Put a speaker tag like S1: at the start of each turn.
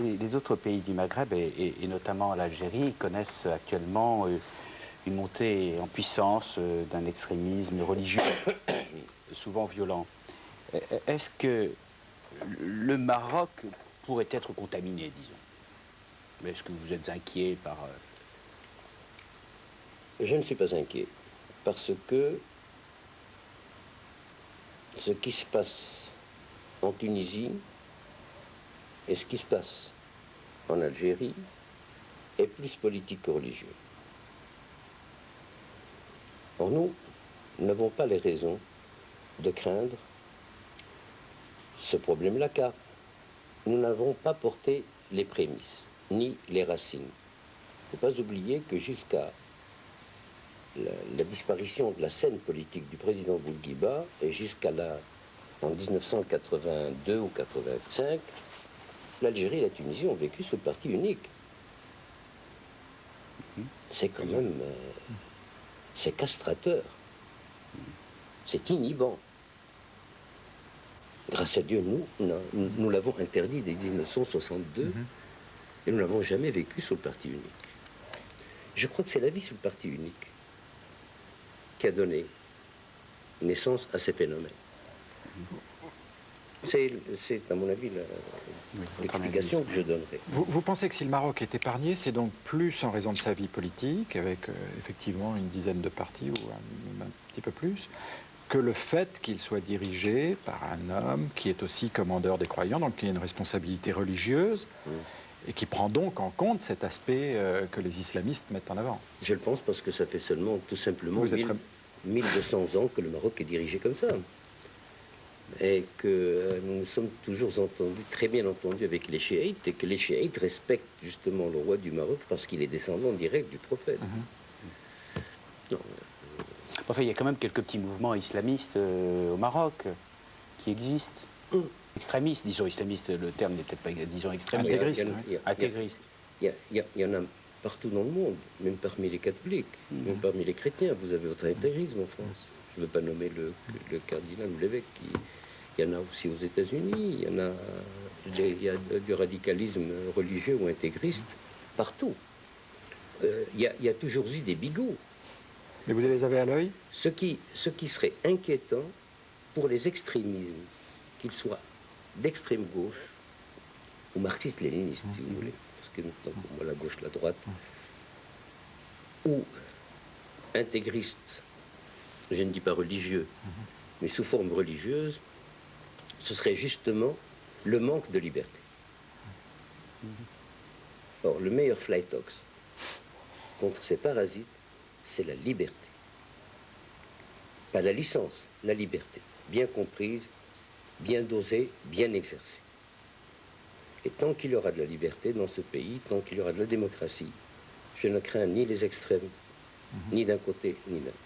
S1: Les autres pays du Maghreb, et notamment l'Algérie, connaissent actuellement une montée en puissance d'un extrémisme religieux, souvent violent. Est-ce que le Maroc pourrait être contaminé, disons? Est-ce que vous êtes inquiet par...
S2: Je ne suis pas inquiet, parce que ce qui se passe en Tunisie et ce qui se passe en Algérie est plus politique que religieux. Or, nous n'avons pas les raisons de craindre ce problème-là, car nous n'avons pas porté les prémices, ni les racines. Il ne faut pas oublier que jusqu'à la disparition de la scène politique du président Bourguiba et jusqu'à en 1982 ou 85, l'Algérie et la Tunisie ont vécu sous le parti unique. C'est quand même... c'est castrateur. C'est inhibant. Grâce à Dieu, nous l'avons interdit dès 1962 et nous n'avons jamais vécu sous le parti unique. Je crois que c'est la vie sous le parti unique qui a donné naissance à ces phénomènes. C'est à mon avis, l'explication que je donnerai.
S3: Vous pensez que si le Maroc est épargné, c'est donc plus en raison de sa vie politique, avec effectivement une dizaine de partis, ou un petit peu plus, que le fait qu'il soit dirigé par un homme qui est aussi commandeur des croyants, donc qui a une responsabilité religieuse, et qui prend donc en compte cet aspect que les islamistes mettent en avant?
S2: Je le pense parce que ça fait seulement, tout simplement, 1200 ans que le Maroc est dirigé comme ça. Et que nous nous sommes toujours très bien entendus avec les chiites, et que les chiites respectent justement le roi du Maroc parce qu'il est descendant direct du prophète. Non.
S1: Enfin, il y a quand même quelques petits mouvements islamistes au Maroc qui existent. Extrémistes, disons islamistes, le terme n'est peut-être pas, disons extrémistes. Intégristes.
S2: Il y en a partout dans le monde, même parmi les catholiques, même parmi les chrétiens. Vous avez votre intégrisme en France. Je ne veux pas nommer le cardinal ou l'évêque. Il y en a aussi aux États-Unis. Il y a du radicalisme religieux ou intégriste partout. Il y a toujours eu des bigots.
S3: Mais vous les avez à l'œil?
S2: Ce qui serait inquiétant pour les extrémismes, qu'ils soient d'extrême gauche ou marxiste-léniniste, si vous voulez, parce que pour moi la gauche, la droite, ou intégristes, je ne dis pas religieux, mais sous forme religieuse, ce serait justement le manque de liberté. Or, le meilleur flytox contre ces parasites, c'est la liberté. Pas la licence, la liberté. Bien comprise, bien dosée, bien exercée. Et tant qu'il y aura de la liberté dans ce pays, tant qu'il y aura de la démocratie, je ne crains ni les extrêmes, ni d'un côté, ni d'un autre.